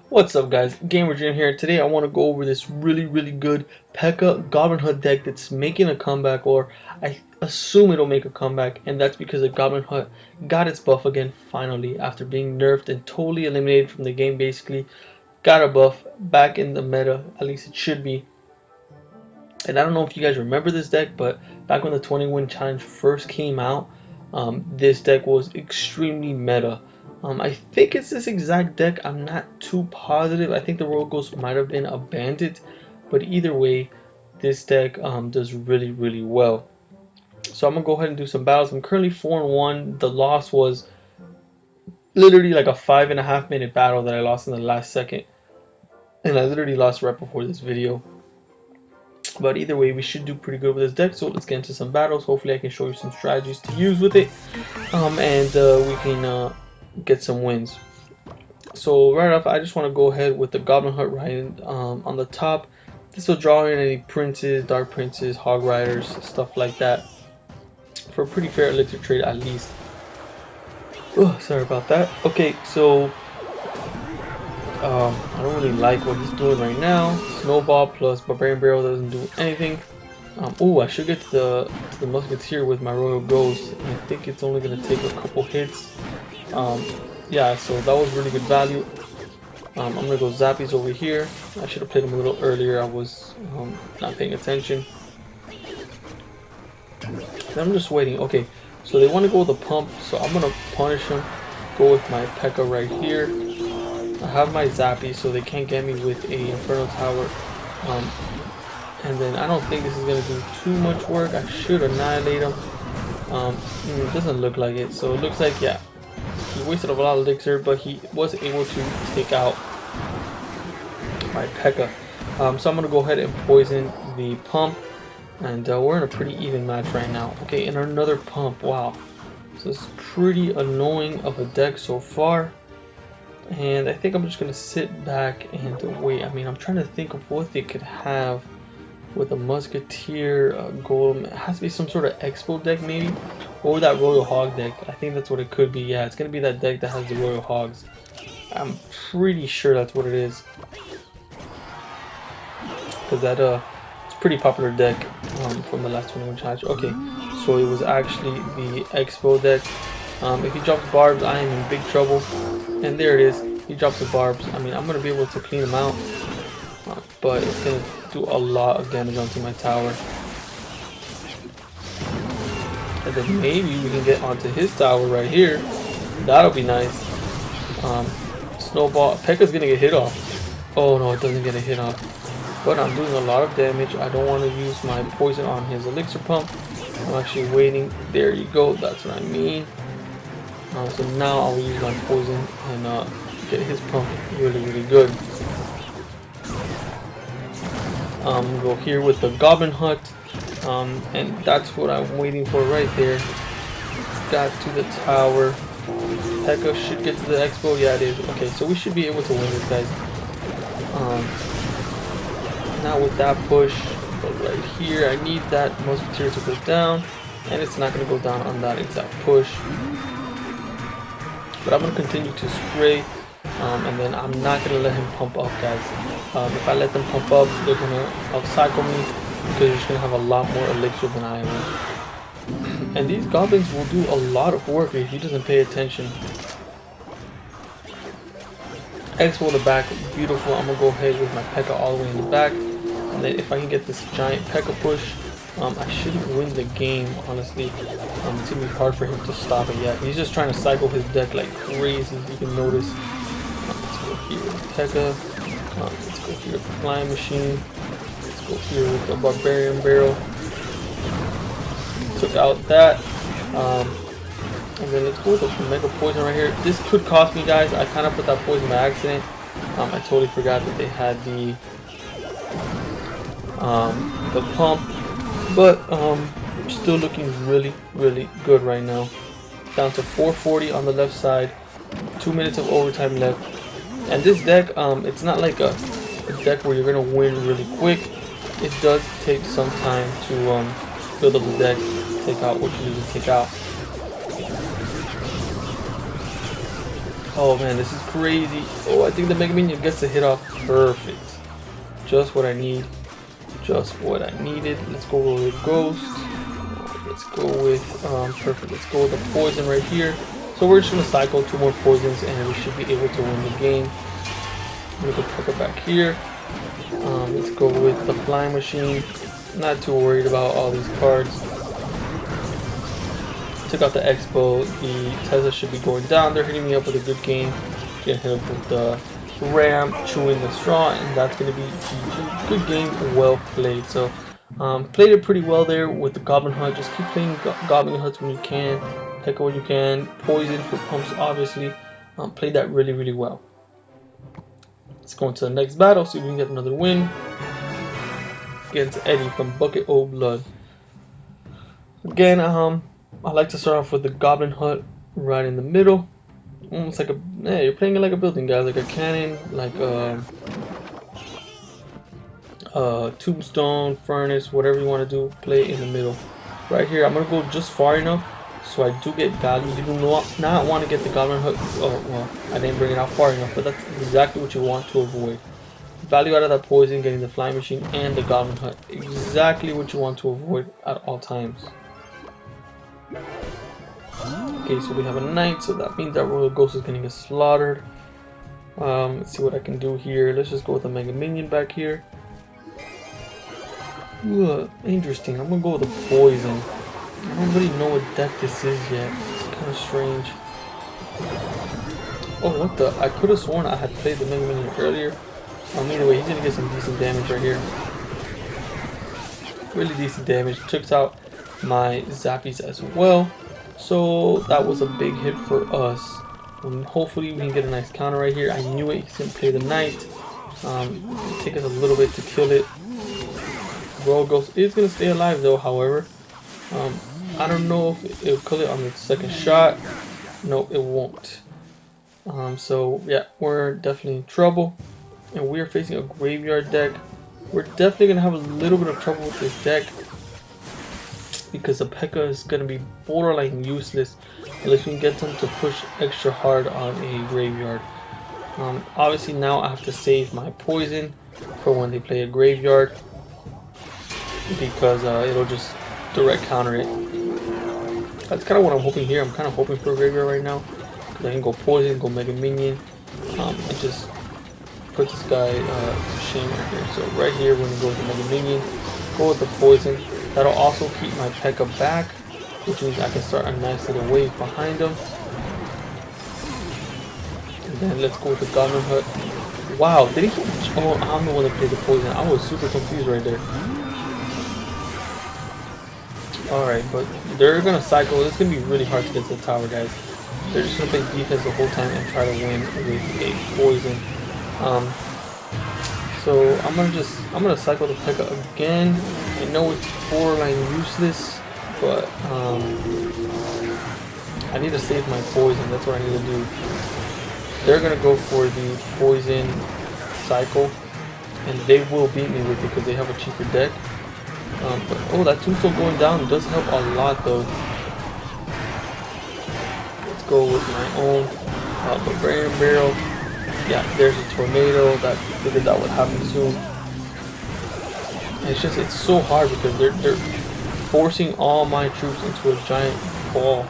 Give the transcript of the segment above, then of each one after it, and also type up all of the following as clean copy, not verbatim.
What's up guys, Gamer Jim here. Today I want to go over this really good PEKKA Goblin Hut deck that's making a comeback, or I assume it'll make a comeback, and that's because the Goblin Hut got its buff again finally after being nerfed and totally eliminated from the game. Basically got a buff back in the meta, at least it should be. And I don't know if you guys remember this deck, but back when the 20-win challenge first came out, this deck was extremely meta. I think it's this exact deck. I'm not too positive. I think the Royal Ghost might have been a bandit, but either way, this deck does really well. So I'm gonna go ahead and do some battles. I'm currently 4-1. The loss was literally like a 5.5-minute battle that I lost in the last second, and I literally lost right before this video. But either way, we should do pretty good with this deck. So let's get into some battles. Hopefully I can show you some strategies to use with it, and we can get some wins. So right off, I just want to go ahead with the Goblin Hut right on the top. This will draw in any princes, dark princes, hog riders, stuff like that, for a pretty fair elixir trade at least. Oh, sorry about that. Okay, so I don't really like what he's doing right now. Snowball plus Barbarian Barrel doesn't do anything. Oh, I should get to the Musketeer with my Royal Ghost. I think it's only going to take a couple hits. Yeah, so that was really good value. I'm going to go Zappies over here. I should have played him a little earlier. I was not paying attention. And I'm just waiting. Okay, so they want to go with the pump, so I'm going to punish him. Go with my P.E.K.K.A right here. I have my Zappy, so they can't get me with a Inferno Tower. And then I don't think this is going to do too much work. I should annihilate him. It doesn't look like it. So it looks like, yeah, he wasted a lot of elixir, but he was able to take out my P.E.K.K.A. So I'm going to go ahead and poison the pump. And we're in a pretty even match right now. Okay, and another pump. Wow. So it's pretty annoying of a deck so far. And I think I'm just going to sit back and wait. I mean, I'm trying to think of what they could have with a Musketeer, Golem. It has to be some sort of Expo deck maybe. Or that Royal Hog deck. I think that's what it could be. Yeah, it's going to be that deck that has the Royal Hogs. I'm pretty sure that's what it is. Because that it's a pretty popular deck from the last 21 challenge. Okay, so it was actually the Expo deck. If he drops barbs, I am in big trouble. And there it is. He drops the barbs. I mean, I'm going to be able to clean him out. But it's going to do a lot of damage onto my tower. And then maybe we can get onto his tower right here. That'll be nice. Snowball. P.E.K.K.A's going to get hit off. Oh no, it doesn't get a hit off. But I'm doing a lot of damage. I don't want to use my poison on his elixir pump. I'm actually waiting. There you go. That's what I mean. So now I'll use my poison and get his pump really good. Go here with the Goblin Hut, and that's what I'm waiting for right there. Got to the tower. P.E.K.K.A should get to the Expo. Yeah, it is. Okay, so we should be able to win this, guys. Now with that push, but right here, I need that Musketeer to go down, and it's not going to go down on that exact push. But I'm going to continue to spray, and then I'm not going to let him pump up, guys. If I let them pump up, they're going to outcycle me, because they're just going to have a lot more elixir than I am. And these goblins will do a lot of work if he doesn't pay attention. Expo the back, beautiful. I'm going to go ahead with my P.E.K.K.A all the way in the back. And then if I can get this giant P.E.K.K.A push, I should win the game, honestly. It's going to be hard for him to stop it yet. He's just trying to cycle his deck like crazy, you can notice. Let's go here with P.E.K.K.A. Let's go here with the Flying Machine. Let's go here with the Barbarian Barrel. Took out that. And then let's go with the Mega Poison right here. This could cost me, guys. I kind of put that poison by accident. I totally forgot that they had the pump. But still looking really good right now. Down to 440 on the left side. 2 minutes of overtime left. And this deck, it's not like a deck where you're gonna win really quick. It does take some time to build up the deck, take out what you need to take out. Oh man, this is crazy. Oh, I think the Mega Minion gets the hit off. Perfect. Just what I need. Just what I needed. Let's go with Ghost. Let's go with perfect. Let's go with the poison right here. So we're just gonna cycle 2 more poisons and we should be able to win the game. I'm gonna go Pekka back here. Let's go with the flying machine. Not too worried about all these cards. Took out the Expo. The Tesla should be going down. They're hitting me up with a good game. Gonna hit up with the Ram, chewing the straw, and that's gonna be GG. Good game, well played. So played it pretty well there with the Goblin Hunt. Just keep playing Goblin Hunts when you can. Pekka when you can. Poison for pumps, obviously. Played that really, really well. Let's go into the next battle, see if we can get another win. Against Eddie from Bucket O Blood. Again, I like to start off with the Goblin Hut right in the middle. Almost like yeah, you're playing it like a building, guys, like a cannon, like tombstone, furnace, whatever you want to do, play it in the middle. Right here, I'm gonna go just far enough so I do get value. You do not want to get the Goblin Hut. Oh well, I didn't bring it out far enough, but that's exactly what you want to avoid. Value out of that poison, getting the flying machine and the Goblin Hut. Exactly what you want to avoid at all times. Okay, so we have a knight, so that means that Royal Ghost is gonna get slaughtered. Let's see what I can do here. Let's just go with a Mega Minion back here. Ooh, interesting. I'm gonna go with the poison. I don't really know what deck this is yet. It's kind of strange. Oh, what the? I could have sworn I had played the Mega Minion earlier. Either way, he's gonna get some decent damage right here. Really decent damage. Took out my Zappies as well. So that was a big hit for us. And hopefully we can get a nice counter right here. I knew it. He's gonna play the knight. It'll take us a little bit to kill it. Royal Ghost is gonna stay alive though. However, I don't know if it'll kill it on the second shot. No, it won't. So yeah, we're definitely in trouble, and we are facing a graveyard deck. We're definitely gonna have a little bit of trouble with this deck because the Pekka is gonna be borderline useless unless we can get them to push extra hard on a graveyard. Obviously now I have to save my poison for when they play a graveyard because it'll just direct counter it. That's kind of what I'm hoping here. I'm kind of hoping for a graveyard right now because I can go poison, go Mega Minion, and just put this guy to shame right here. So right here we're gonna go with the Mega Minion, go with the poison. That'll also keep my Pekka back, which means I can start a nice little wave behind him. And then let's go with the Goblin Hut. Wow, did he? Oh, I'm the one that played the poison. I was super confused right there. Alright, but they're gonna cycle. It's gonna be really hard to get to the tower, guys. They're just gonna play defense the whole time and try to win with a poison. So I'm gonna cycle the Pekka again. I know it's borderline useless, but I need to save my poison. That's what I need to do. They're gonna go for the poison cycle, and they will beat me with it because they have a cheaper deck. But oh, that tombstone going down does help a lot though. Let's go with my own Barbarian Barrel. Yeah, there's a tornado. That figured that would happen soon. And it's so hard because they're forcing all my troops into a giant ball.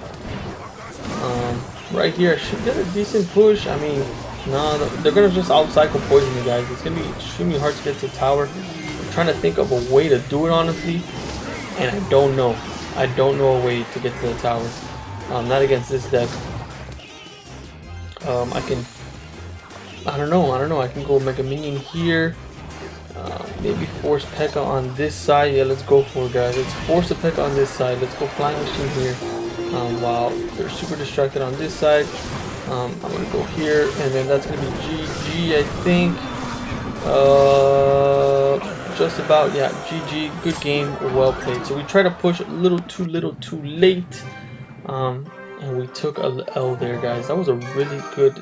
Right here I should get a decent push. I mean, no, they're gonna just out-cycle poison me, guys. It's gonna be extremely hard to get to the tower. I'm trying to think of a way to do it honestly, and I don't know. I don't know a way to get to the tower. Not against this deck. I don't know. I can go Mega Minion here. Maybe force Pekka on this side. Yeah, let's go for it, guys. Let's force the Pekka on this side. Let's go Flying Machine here. While they're super distracted on this side. I'm going to go here. And then that's going to be GG, I think. Just about. Yeah, GG. Good game. Well played. So we tried to push a little too late. And we took a L there, guys. That was a really good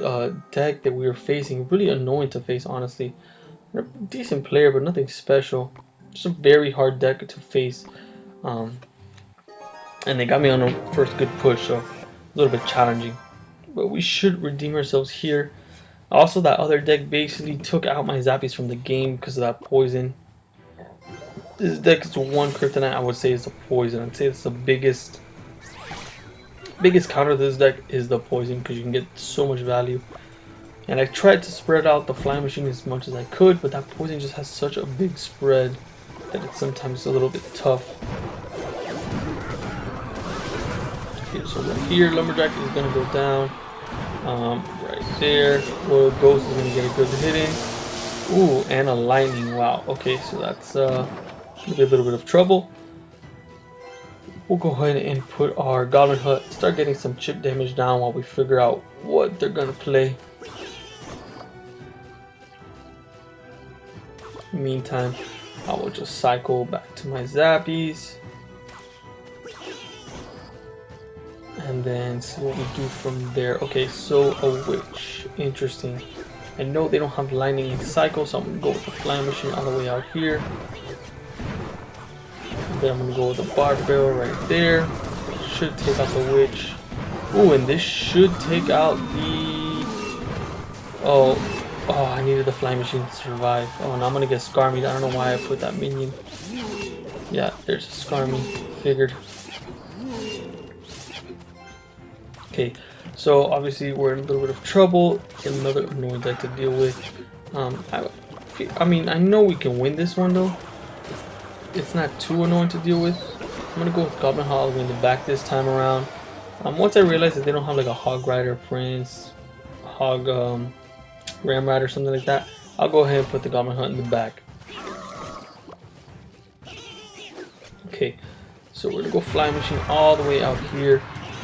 deck that we were facing. Really annoying to face, honestly. They're a decent player, but nothing special. Just a very hard deck to face. And they got me on the first good push, so a little bit challenging. but we should redeem ourselves here. Also, that other deck basically took out my Zappies from the game because of that poison. This deck is one kryptonite I would say is the poison. I'd say it's the biggest counter to this deck is the poison, because you can get so much value. And I tried to spread out the flying machine as much as I could, but that poison just has such a big spread that it's sometimes a little bit tough. Okay, so right here, Lumberjack is going to go down. Right there, Royal Ghost is going to get a good hit in. Ooh, and a lightning. Wow. Okay, so that's a little bit of trouble. We'll go ahead and put our Goblin Hut, start getting some chip damage down while we figure out what they're going to play. Meantime, I will just cycle back to my Zappies and then see what we do from there. Okay, so a witch. Interesting. I know they don't have lightning in cycle, so I'm going to go with the flying machine all the way out here. And then I'm going to go with the barb barrel right there. Should take out the witch. Ooh, and this should take out the... Oh, I needed the flying machine to survive. Oh, now I'm gonna get Skarmy. I don't know why I put that minion. Yeah, there's Skarmy. Figured. Okay, so obviously we're in a little bit of trouble. It's another annoying deck to deal with. I mean, I know we can win this one though. It's not too annoying to deal with. I'm gonna go with Goblin Hall in the back this time around. Once I realized that they don't have like a Hog Rider Prince, Hog Ramrod or something like that, I'll go ahead and put the Goblin Hunt in the back. Okay, so we're gonna go Flying Machine all the way out here.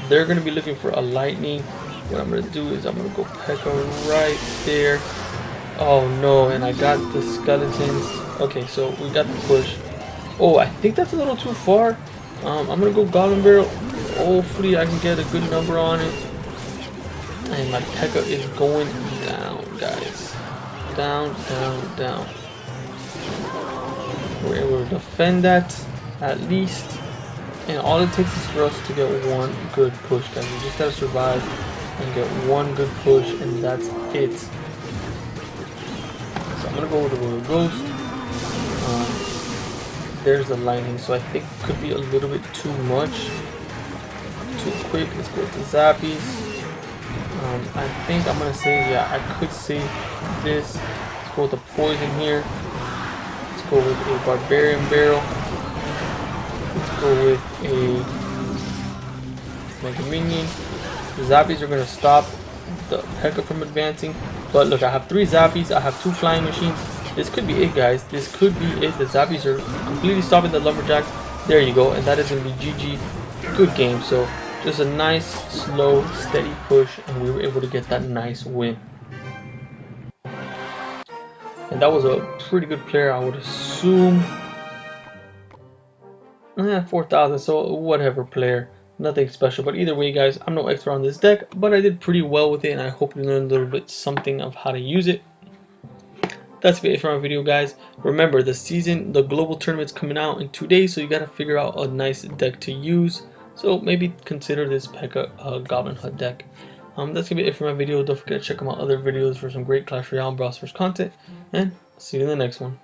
They're gonna be looking for a lightning. What I'm gonna do is I'm gonna go P.E.K.K.A right there. Oh no, and I got the skeletons. Okay, so we got the push. Oh, I think that's a little too far. I'm gonna go Goblin Barrel. Hopefully I can get a good number on it. And my P.E.K.K.A is going down, guys. Down, down, down. We're able to defend that, at least. And all it takes is for us to get one good push, guys. We just gotta survive and get one good push, and that's it. So I'm gonna go with the Royal Ghost. There's the lightning, so I think it could be a little bit too much. Too quick. Let's go with the Zappies. I think I'm gonna say, yeah, I could save this. Let's go with the poison here. Let's go with a Barbarian Barrel. Let's go with a Mega Minion. The Zappies are gonna stop the P.E.K.K.A from advancing. But look, I have 3 Zappies. I have 2 flying machines. This could be it, guys. This could be it. The Zappies are completely stopping the Lumberjack. There you go, and that is gonna be GG. Good game. So just a nice, slow, steady push, and we were able to get that nice win. And that was a pretty good player, I would assume. 4,000, so whatever player. Nothing special, but either way, guys, I'm no expert on this deck, but I did pretty well with it, and I hope you learned a little bit something of how to use it. That's it for my video, guys. Remember, the global tournament's coming out in 2 days, so you gotta figure out a nice deck to use. So maybe consider this P.E.K.K.A Goblin Hut deck. That's gonna be it for my video. Don't forget to check out my other videos for some great Clash Royale and Brawl Stars content, and see you in the next one.